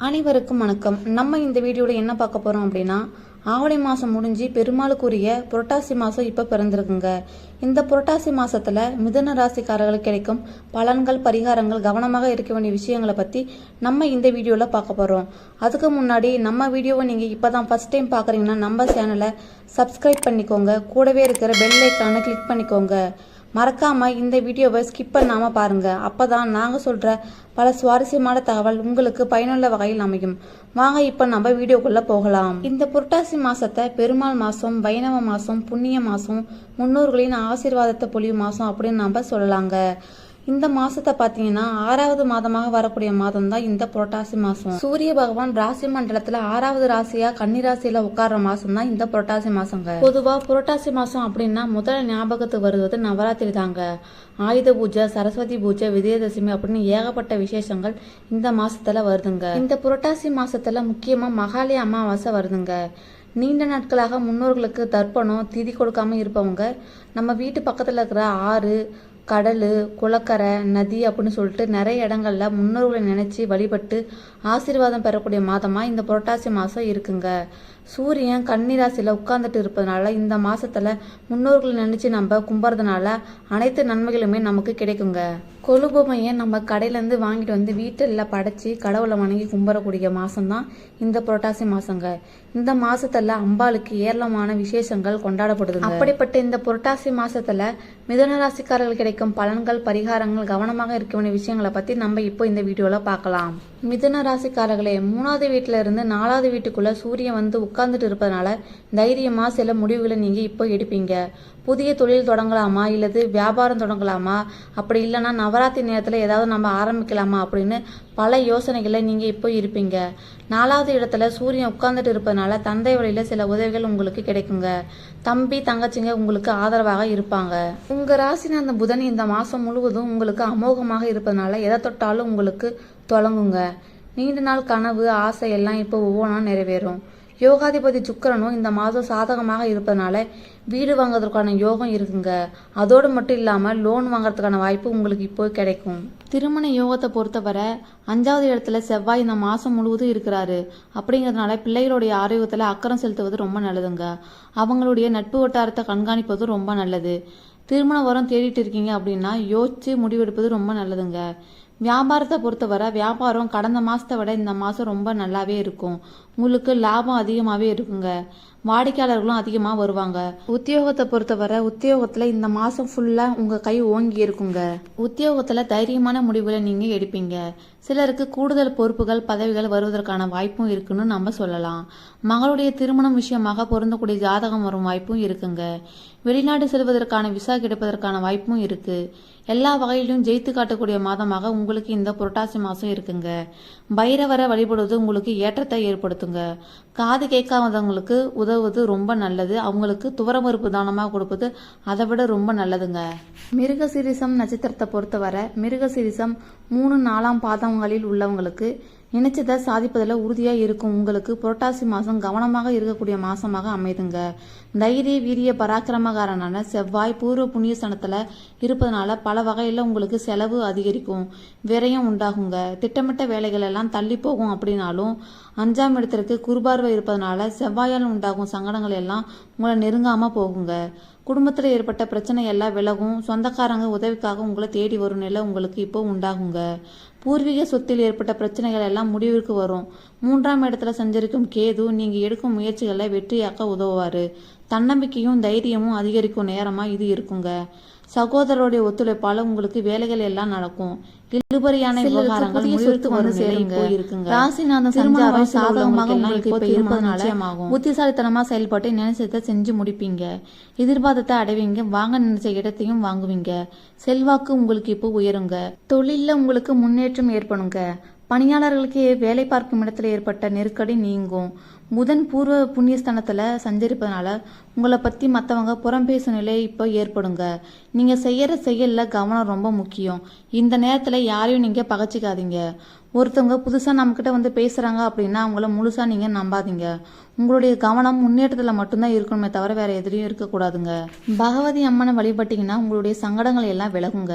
அனைவருக்கும் வணக்கம். நம்ம இந்த வீடியோவில் என்ன பார்க்க போகிறோம் அப்படின்னா, ஆவணி மாதம் முடிஞ்சு பெருமாளுக்குரிய புரட்டாசி மாதம் இப்போ பிறந்திருக்குங்க. இந்த புரட்டாசி மாதத்தில் மிதுன ராசிக்காரர்களுக்கு கிடைக்கும் பலன்கள், பரிகாரங்கள், கவனமாக இருக்க வேண்டிய விஷயங்களை பற்றி நம்ம இந்த வீடியோவில் பார்க்க போகிறோம். அதுக்கு முன்னாடி நம்ம வீடியோவை நீங்கள் இப்போ தான் ஃபஸ்ட் டைம் பார்க்குறீங்கன்னா நம்ம சேனலை சப்ஸ்கிரைப் பண்ணிக்கோங்க. கூடவே இருக்கிற பெல் ஐக்கானை கிளிக் பண்ணிக்கோங்க. மறக்காமல் இந்த வீடியோவை ஸ்கிப் பண்ணாமல் பாருங்கள். அப்போ தான் நாங்கள் சொல்கிற பல சுவாரஸ்யமான தகவல் உங்களுக்கு பயனுள்ள வகையில் அமையும். வாங்க இப்போ நம்ம வீடியோக்குள்ளே போகலாம். இந்த புரட்டாசி மாதத்தை பெருமாள் மாதம், வைணவ மாதம், புண்ணிய மாதம், முன்னோர்களின் ஆசீர்வாதத்தை பொழிவு மாதம் அப்படின்னு நம்ம சொல்லலாங்க. இந்த மாசத்தை பார்த்தீங்கன்னா 6வது மாதமாக வரக்கூடிய மாதம் தான் இந்த புரட்டாசி மாதம். சூரிய பகவான் ராசி மண்டலத்தில் 6வது ராசியா கன்னிராசியில உட்கார்ற மாதம் தான் இந்த புரட்டாசி மாசங்க. பொதுவா புரட்டாசி மாதம் அப்படின்னா முதல்ல ஞாபகத்துக்கு வருவது நவராத்திரி தாங்க. ஆயுத பூஜை, சரஸ்வதி பூஜை, விஜயதசமி அப்படின்னு ஏகப்பட்ட விசேஷங்கள் இந்த மாசத்துல வருதுங்க. இந்த புரட்டாசி மாசத்துல முக்கியமா மகாலய அமாவாசை வருதுங்க. நீண்ட நாட்களாக முன்னோர்களுக்கு தர்ப்பணம் திதி கொடுக்காம இருப்பவங்க நம்ம வீட்டு பக்கத்துல இருக்கிற ஆறு, கடல், குளக்கரை, நதி அப்படின்னு சொல்லிட்டு நிறைய இடங்கள்ல முன்னோர்களை நினைச்சு வழிபட்டு ஆசீர்வாதம் பெறக்கூடிய மாதமா இந்த புரட்டாசி மாசம் இருக்குங்க. சூரியன் கன்னிராசியில உட்கார்ந்துட்டு இருப்பதனால இந்த மாசத்துல முன்னோர்களை நினைச்சு நம்ம கும்புறதுனால அனைத்து நன்மைகளுமே நமக்கு கிடைக்குங்க. கொலுபொம்மையை நம்ம கடையிலேருந்து வாங்கிட்டு வந்து வீட்டில் படைச்சி கடவுளை வணங்கி கும்பிடக்கூடிய மாதம்தான் இந்த புரட்டாசி மாதங்க. இந்த மாதத்தில் அம்பாளுக்கு ஏராளமான விசேஷங்கள் கொண்டாடப்படுது. அப்படிப்பட்ட இந்த புரட்டாசி மாதத்தில் மிதுன ராசிக்காரர்கள் கிடைக்கும் பலன்கள், பரிகாரங்கள், கவனமாக இருக்க வேண்டிய விஷயங்களை பற்றி நம்ம இப்போ இந்த வீடியோவில் பார்க்கலாம். மிதுன ராசிக்காரர்களே, 3வது வீட்டில இருந்து 4வது வீட்டுக்குள்ள சூரியன் வந்து உட்கார்ந்துட்டு இருப்பதனால தைரியமா சில முடிவுகளை நீங்க இப்போ எடுப்பீங்க. புதிய தொழில் தொடங்கலாமா, இல்லது வியாபாரம் தொடங்கலாமா, அப்படி இல்லைன்னா நவராத்திரி நேரத்தில் ஏதாவது நம்ம ஆரம்பிக்கலாமா அப்படின்னு பல யோசனைகளை நீங்கள் இப்போ இருப்பீங்க. 4வது இடத்துல சூரியன் உட்கார்ந்துட்டு இருப்பதனால தந்தை வழியில் சில உதவிகள் உங்களுக்கு கிடைக்குங்க. தம்பி, தங்கச்சிங்க உங்களுக்கு ஆதரவாக இருப்பாங்க. உங்கள் ராசிநாதன் புதன் இந்த மாதம் முழுவதும் உங்களுக்கு அமோகமாக இருப்பதனால எதை தொட்டாலும் உங்களுக்கு தொடங்குங்க. நீண்ட நாள் கனவு, ஆசை எல்லாம் இப்போ ஒவ்வொன்றா நிறைவேறும். யோகாதிபதி சுக்கிரனும் இந்த மாதம் சாதகமாக இருப்பதனால வீடு வாங்குறதுக்கான யோகம் இருக்குங்க. அதோடு மட்டும் இல்லாமல் லோன் வாங்குறதுக்கான வாய்ப்பு உங்களுக்கு இப்போ கிடைக்கும். திருமண யோகத்தை பொறுத்தவரை 5வது இடத்துல செவ்வாய் இந்த மாதம் முழுவதும் இருக்கிறாரு. அப்படிங்கிறதுனால பிள்ளைகளுடைய ஆரோக்கியத்தில் அக்கறை செலுத்துவது ரொம்ப நல்லதுங்க. அவங்களுடைய நட்பு வட்டாரத்தை கண்காணிப்பதும் ரொம்ப நல்லது. திருமண வரம் தேடிட்டு இருக்கீங்க அப்படின்னா யோசிச்சு முடிவெடுப்பது ரொம்ப நல்லதுங்க. வியாபாரத்தை பொறுத்தவரை வியாபாரம் கடந்த மாதத்தை விட இந்த மாதம் ரொம்ப நல்லாவே இருக்கும். உங்களுக்கு லாபம் அதிகமாகவே இருக்குங்க. வாடிக்கையாளர்களும் அதிகமாக வருவாங்க. உத்தியோகத்தை பொறுத்தவரை உத்தியோகத்தில் இந்த மாதம் ஃபுல்லாக உங்கள் கை ஓங்கி இருக்குங்க. உத்தியோகத்தில் தைரியமான முடிவுகளை நீங்கள் எடுப்பீங்க. சிலருக்கு கூடுதல் பொறுப்புகள், பதவிகள் வருவதற்கான வாய்ப்பும் இருக்குன்னு நம்ம சொல்லலாம். மகளுடைய திருமணம் விஷயமாக பொருந்தக்கூடிய ஜாதகம் வரும் வாய்ப்பும் இருக்குங்க. வெளிநாடு செல்வதற்கான விசா கிடைப்பதற்கான வாய்ப்பும் இருக்கு. எல்லா வகையிலும் ஜெயித்து காட்டக்கூடிய மாதமாக உங்களுக்கு இந்த புரட்டாசி மாதம் இருக்குங்க. பைரவரை வழிபடுவது உங்களுக்கு ஏற்றத்தை ஏற்படுத்துங்க. காது கேட்காதவங்களுக்கு உதவுவது ரொம்ப நல்லது. அவங்களுக்கு துவரமறுப்பு தானமாக கொடுப்பது அதை விட ரொம்ப நல்லதுங்க. மிருகசீரிசம் நட்சத்திரத்தை பொறுத்தவரை மிருகசீரிசம் 3, 4ஆம் பாதங்களில் உள்ளவங்களுக்கு நினைச்சதை சாதிப்பதில் உறுதியாக இருக்கும். உங்களுக்கு புரட்டாசி மாதம் கவனமாக இருக்கக்கூடிய மாதமாக அமைதுங்க. தைரிய, வீரிய, பராக்கிரமகாரனான செவ்வாய் பூர்வ புண்ணிய ஸ்தானத்தில் இருப்பதனால பல வகையில் உங்களுக்கு செலவு அதிகரிக்கும், விரயம் உண்டாகுங்க. திட்டமிட்ட வேலைகள் எல்லாம் தள்ளி போகும். அப்படின்னாலும் 5ஆம் இடத்திற்கு குருபார்வை இருப்பதனால செவ்வாயால் உண்டாகும் சங்கடங்கள் எல்லாம் உங்களை நெருங்காமல் போகுங்க. குடும்பத்தில் ஏற்பட்ட பிரச்சனை எல்லாம் விலகும். சொந்தக்காரங்க உதவிக்காக உங்களை தேடி வரும் நிலை உங்களுக்கு இப்போ உண்டாகுங்க. பூர்வீக சொத்தில் ஏற்பட்ட பிரச்சனைகள் எல்லாம் முடிவிற்கு வரும். 3ஆம் இடத்துல சஞ்சரிக்கும் கேது நீங்கள் எடுக்கும் முயற்சிகளை வெற்றியாக்க உதவுவார். தன்னம்பிக்கையும் தைரியமும் அதிகரிக்கும் நேரமா இது இருக்குங்க. சகோதரருடைய ஒத்துழைப்பால உங்களுக்கு வேலைகள் எல்லாம் நடக்கும். இழுபறியான விவகாரங்கள் முடிவுக்கு வந்து சேருங்க. ராசிநாதன் சஞ்சாரம் சாதகமாக உங்களுக்கு இப்போ இருப்பதனால புத்திசாலித்தனமா செயல்பட்டு நினைச்சதை செஞ்சு முடிப்பீங்க. எதிர்பார்த்ததை அடைவீங்க. வாங்க நினைச்ச இடத்தையும் வாங்குவீங்க. செல்வாக்கு உங்களுக்கு இப்போ உயருங்க. தொழில உங்களுக்கு முன்னேற்றம் ஏற்படுங்க. பணியாளர்களுக்கு வேலை பார்க்கும் இடத்துல ஏற்பட்ட நெருக்கடி நீங்கும். புதன் பூர்வ புண்ணியஸ்தானத்துல சஞ்சரிப்பதனால உங்களை பத்தி மற்றவங்க புறம் பேசும் நிலை இப்போ ஏற்படுங்க. நீங்க செய்யற செயல்ல கவனம் ரொம்ப முக்கியம். இந்த நேரத்துல யாரையும் நீங்க பகைச்சிக்காதீங்க. ஒருத்தவங்க புதுசா நம்மக்கிட்ட வந்து பேசுறாங்க அப்படின்னா அவங்கள முழுசா நீங்க நம்பாதீங்க. உங்களுடைய கவனம் முன்னேற்றத்துல மட்டும்தான் இருக்கணுமே தவிர வேற எதுலையும் இருக்கக்கூடாதுங்க. பகவதி அம்மனை வழிபட்டீங்கன்னா உங்களுடைய சங்கடங்கள் எல்லாம் விலகுங்க.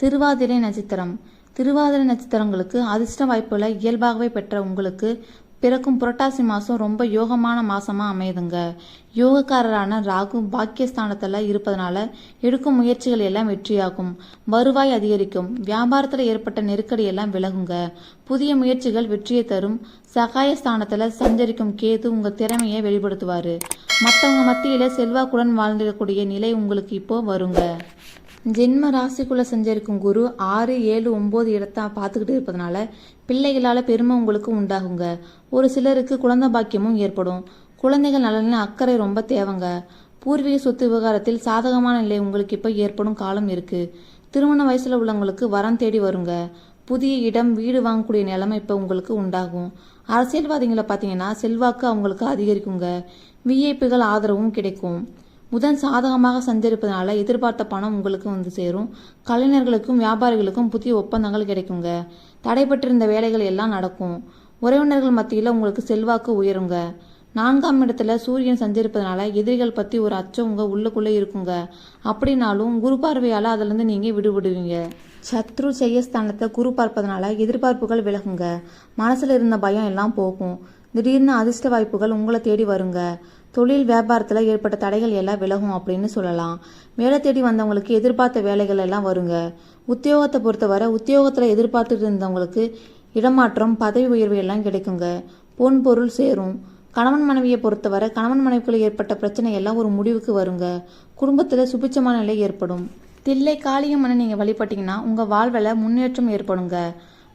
திருவாதிரை நட்சத்திரம் திருவாதிரை நட்சத்திரங்களுக்கு அதிர்ஷ்ட வாய்ப்புகளை இயல்பாகவே பெற்ற உங்களுக்கு பிறக்கும் புரட்டாசி மாதம் ரொம்ப யோகமான மாதமாக அமையுதுங்க. யோகக்காரரான ராகு பாக்கியஸ்தானத்தில் இருப்பதனால எடுக்கும் முயற்சிகள் எல்லாம் வெற்றியாகும். வருவாய் அதிகரிக்கும். வியாபாரத்தில் ஏற்பட்ட நெருக்கடி எல்லாம் விலகுங்க. புதிய முயற்சிகள் வெற்றியை தரும். சகாயஸ்தானத்தில் சஞ்சரிக்கும் கேது உங்கள் திறமையை வெளிப்படுத்துவார். மற்றவங்க மத்தியில் செல்வாக்குடன் வாழ்ந்திடக்கூடிய நிலை உங்களுக்கு இப்போ வருங்க. ஜென்ம ராசிக்குள்ளே சஞ்சரிக்கும் குரு 6, 7, 9 இடத்தை பார்த்துக்கிட்டு இருப்பதனால பிள்ளைகளால் பெருமை உங்களுக்கு உண்டாகுங்க. ஒரு சிலருக்கு குழந்தை பாக்கியமும் ஏற்படும். குழந்தைகள் நலனில் அக்கறை ரொம்ப தேவைங்க. பூர்வீக சொத்து விவகாரத்தில் சாதகமான நிலை உங்களுக்கு இப்போ ஏற்படும் காலம் இருக்குது. திருமண வயசில் உள்ளவங்களுக்கு வரம் தேடி வருங்க. புதிய இடம் வீடு வாங்கக்கூடிய நிலைமை இப்போ உங்களுக்கு உண்டாகும். அரசியல்வாதிகளை பார்த்தீங்கன்னா செல்வாக்கு அவங்களுக்கு அதிகரிக்குங்க. விஐபிகள் ஆதரவும் கிடைக்கும். புதன் சாதகமாக சஞ்சரிப்பதனால எதிர்பார்த்த பணம் உங்களுக்கு வந்து சேரும். கலைஞர்களுக்கும் வியாபாரிகளுக்கும் புதிய ஒப்பந்தங்கள் கிடைக்குங்க. தடைபட்டிருந்த வேலைகள் எல்லாம் நடக்கும். உறவினர்கள் மத்தியில் உங்களுக்கு செல்வாக்கு உயருங்க. 4ஆம் இடத்துல சூரியன் சஞ்சரிப்பதனால எதிரிகள் பற்றி ஒரு அச்சம் உங்கள் உள்ளுக்குள்ளே இருக்குங்க. அப்படின்னாலும் குரு பார்வையால் அதிலிருந்து நீங்கள் விடுபடுவீங்க. சத்ரு செய்யஸ்தானத்தை குரு பார்ப்பதனால எதிர்பார்ப்புகள் விலகுங்க. மனசில் இருந்த பயம் எல்லாம் போகும். திடீர்னு அதிர்ஷ்ட வாய்ப்புகள் உங்களை தேடி வருங்க. தொழில் வியாபாரத்தில் ஏற்பட்ட தடைகள் எல்லாம் விலகும் அப்படின்னு சொல்லலாம். வேலை தேடி வந்தவங்களுக்கு எதிர்பார்த்த வேலைகள் எல்லாம் வருங்க. உத்தியோகத்தை பொறுத்தவரை உத்தியோகத்தில் எதிர்பார்த்துட்டு இருந்தவங்களுக்கு இடமாற்றம் பதவி உயர்வு எல்லாம் கிடைக்குங்க. பொன் பொருள் சேரும். கணவன் மனைவியை பொறுத்தவரை கணவன் மனைவிக்குள்ள ஏற்பட்ட பிரச்சனை எல்லாம் ஒரு முடிவுக்கு வருங்க. குடும்பத்தில் சுபிச்சமான நிலை ஏற்படும். தில்லை காளியம்மனை நீங்கள் வழிபட்டீங்கன்னா உங்கள் வாழ்வில் முன்னேற்றம் ஏற்படுங்க.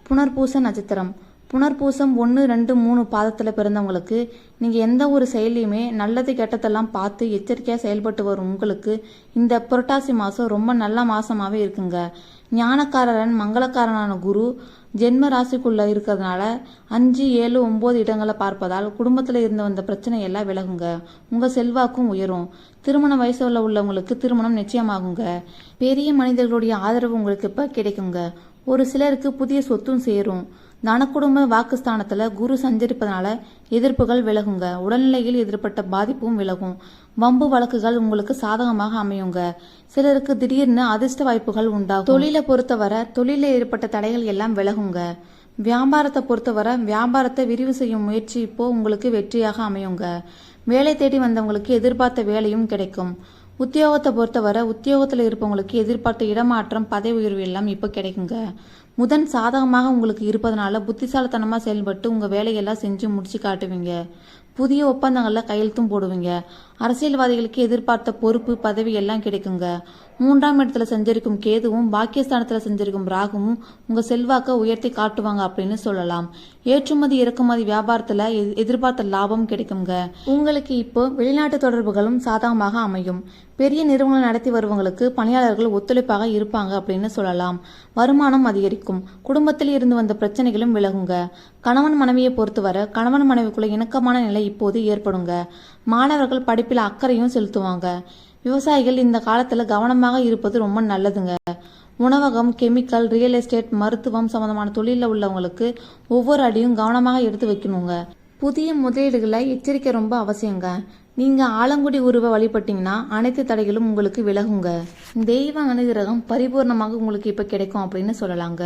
புனர்பூச நட்சத்திரம். புனர்பூசம் 1, 2, 3 பாதத்தில் பிறந்தவங்களுக்கு நீங்கள் எந்த ஒரு செயலையுமே நல்லது கெட்டதெல்லாம் பார்த்து எச்சரிக்கையாக செயல்பட்டு வரும் உங்களுக்கு இந்த புரட்டாசி மாதம் ரொம்ப நல்ல மாதமாகவே இருக்குங்க. ஞானக்காரன் மங்களக்காரனான குரு ஜென்ம ராசிக்குள்ளே இருக்கிறதுனால 5, 7, 9 இடங்களை பார்ப்பதால் குடும்பத்தில் இருந்து வந்த பிரச்சனை எல்லாம் விலகுங்க. உங்கள் செல்வாக்கும் உயரும். திருமண வயசுல உள்ளவங்களுக்கு திருமணம் நிச்சயமாகுங்க. பெரிய மனிதர்களுடைய ஆதரவு உங்களுக்கு இப்போ கிடைக்குங்க. ஒரு சிலருக்கு புதிய சொத்தும் சேரும். தனக்குடும்ப வாக்குஸ்தானத்தில் குரு சஞ்சரிப்பதனால எதிர்ப்புகள் விலகுங்க. உடல்நிலையில் எதிர்பட்ட பாதிப்பும் விலகும். வம்பு வழக்குகள் உங்களுக்கு சாதகமாக அமையுங்க. சிலருக்கு திடீர்னு அதிர்ஷ்ட வாய்ப்புகள் உண்டாகும். தொழிலை பொறுத்தவரை தொழிலில் ஏற்பட்ட தடைகள் எல்லாம் விலகுங்க. வியாபாரத்தை பொறுத்தவரை வியாபாரத்தை விரிவு செய்யும் முயற்சி இப்போ உங்களுக்கு வெற்றியாக அமையுங்க. வேலை தேடி வந்தவங்களுக்கு எதிர்பார்த்த வேலையும் கிடைக்கும். உத்தியோகத்தை பொறுத்தவரை உத்தியோகத்தில் இருப்பவங்களுக்கு எதிர்பார்த்த இடமாற்றம் பதவி உயர்வு எல்லாம் இப்போ கிடைக்குங்க. புதன் சாதகமாக உங்களுக்கு இருப்பதனால புத்திசாலித்தனமாக செயல்பட்டு உங்கள் வேலையெல்லாம் செஞ்சு முடிச்சு காட்டுவீங்க. புதிய ஒப்பந்தங்களில் கையெழுத்தும் போடுவீங்க. அரசியல்வாதிகளுக்கு எதிர்பார்த்த பொறுப்பு பதவி எல்லாம் கிடைக்குங்க. 3ஆம் இடத்துல சஞ்சரிக்கும் கேதுவும் பாக்கியஸ்தானத்தில் சஞ்சரிக்கும் ராகுவும் உங்கள் செல்வாக்கை உயர்த்தி காட்டுவாங்க அப்படின்னு சொல்லலாம். ஏற்றுமதி இறக்குமதி வியாபாரத்தில் எதிர்பார்த்த லாபம் கிடைக்குங்க. உங்களுக்கு இப்போ வெளிநாட்டு தொடர்புகளும் சாதகமாக அமையும். பெரிய நிறுவனங்கள் நடத்தி வருவங்களுக்கு பணியாளர்கள் ஒத்துழைப்பாக இருப்பாங்க அப்படின்னு சொல்லலாம். வருமானம் அதிகரிக்கும். குடும்பத்தில் இருந்து வந்த பிரச்சனைகளும் விலகுங்க. கணவன் மனைவியை பொறுத்தவரை கணவன் மனைவிக்குள்ள இணக்கமான நிலை இப்போது ஏற்படுங்க. மாணவர்கள் படிப்பில் அக்கறையும் செலுத்துவாங்க. விவசாயிகள் இந்த காலத்தில் கவனமாக இருப்பது ரொம்ப நல்லதுங்க. உணவகம், கெமிக்கல், ரியல் எஸ்டேட், மருத்துவம் சம்பந்தமான தொழிலில் உள்ளவங்களுக்கு ஒவ்வொரு அடியும் கவனமாக எடுத்து வைக்கணுங்க. புதிய முதலீடுகளை எச்சரிக்கை ரொம்ப அவசியங்க. நீங்கள் ஆலங்குடி உருவை வழிபட்டீங்கன்னா அனைத்து தடைகளும் உங்களுக்கு விலகுங்க. தெய்வ அனுகிரகம் பரிபூர்ணமாக உங்களுக்கு இப்போ கிடைக்கும் அப்படின்னு சொல்லலாங்க.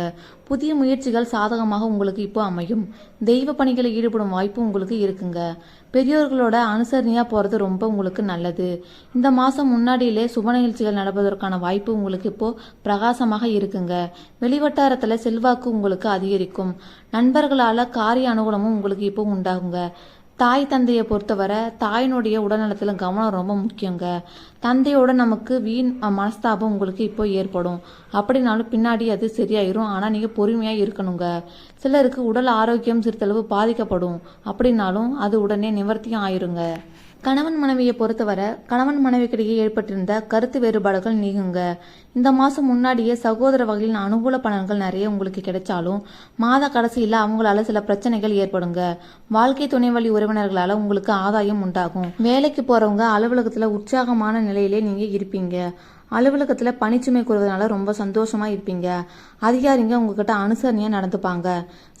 புதிய முயற்சிகள் சாதகமாக உங்களுக்கு இப்போ அமையும். தெய்வ பணிகளில் ஈடுபடும் வாய்ப்பு உங்களுக்கு இருக்குங்க. பெரியோர்களோட அனுசரணையாக போகிறது ரொம்ப உங்களுக்கு நல்லது. இந்த மாதம் முன்னாடியிலே சுப நிகழ்ச்சிகள் நடப்பதற்கான வாய்ப்பு உங்களுக்கு இப்போது பிரகாசமாக இருக்குங்க. வெளிவட்டாரத்தில் செல்வாக்கு உங்களுக்கு அதிகரிக்கும். நண்பர்களால் காரிய அனுகூலமும் உங்களுக்கு இப்போ உண்டாகுங்க. தாய் தந்தையை பொறுத்தவரை தாயினுடைய உடல்நலத்தில் கவனம் ரொம்ப முக்கியங்க. தந்தையோட நமக்கு வீண் மனஸ்தாபம் உங்களுக்கு இப்போ ஏற்படும். அப்படின்னாலும் பின்னாடி அது சரியாயிரும். ஆனால் நீங்கள் பொறுமையாக இருக்கணுங்க. சிலருக்கு உடல் ஆரோக்கியம் சிறிதளவு பாதிக்கப்படும். அப்படின்னாலும் அது உடனே நிவர்த்தியும் ஆயிருங்க. கணவன் மனைவியை பொறுத்தவரை கணவன் மனைவிக்கிடையே ஏற்பட்டிருந்த கருத்து வேறுபாடுகள் நீங்குங்க. இந்த மாதம் முன்னாடியே சகோதர வகையில் அனுகூல பலன்கள் நிறைய உங்களுக்கு கிடைச்சாலும் மாத கடைசியில் அவங்களால சில பிரச்சனைகள் ஏற்படுங்க. வாழ்க்கை துணை வழி உறவினர்களால் உங்களுக்கு ஆதாயம் உண்டாகும். வேலைக்கு போகிறவங்க அலுவலகத்தில் உற்சாகமான நிலையிலே நீங்கள் இருப்பீங்க. அலுவலகத்தில் பணிச்சுமை குறைவதனால ரொம்ப சந்தோஷமாக இருப்பீங்க. அதிகாரிங்க உங்ககிட்ட அனுசரணையாக நடந்துப்பாங்க.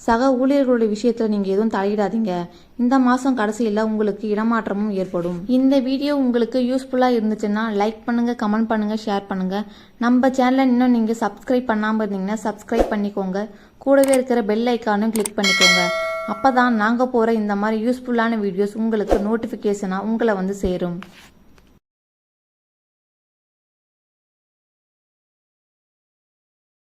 சக ஊழியர்களுடைய விஷயத்தில் நீங்கள் எதுவும் தலையிடாதீங்க. இந்த மாதம் கடைசியில் உங்களுக்கு இடமாற்றமும் ஏற்படும். இந்த வீடியோ உங்களுக்கு யூஸ்ஃபுல்லாக இருந்துச்சுன்னா லைக் பண்ணுங்கள், கமெண்ட் பண்ணுங்கள், ஷேர் பண்ணுங்கள். நம்ம சேனலை இன்னும் நீங்கள் சப்ஸ்கிரைப் பண்ணாமல் இருந்தீங்கன்னா சப்ஸ்கிரைப் பண்ணிக்கோங்க. கூடவே இருக்கிற பெல் ஐக்கானும் கிளிக் பண்ணிக்கோங்க. அப்போ தான் நாங்கள் போகிற இந்த மாதிரி யூஸ்ஃபுல்லான வீடியோஸ் உங்களுக்கு நோட்டிஃபிகேஷனாக உங்களை வந்து சேரும்.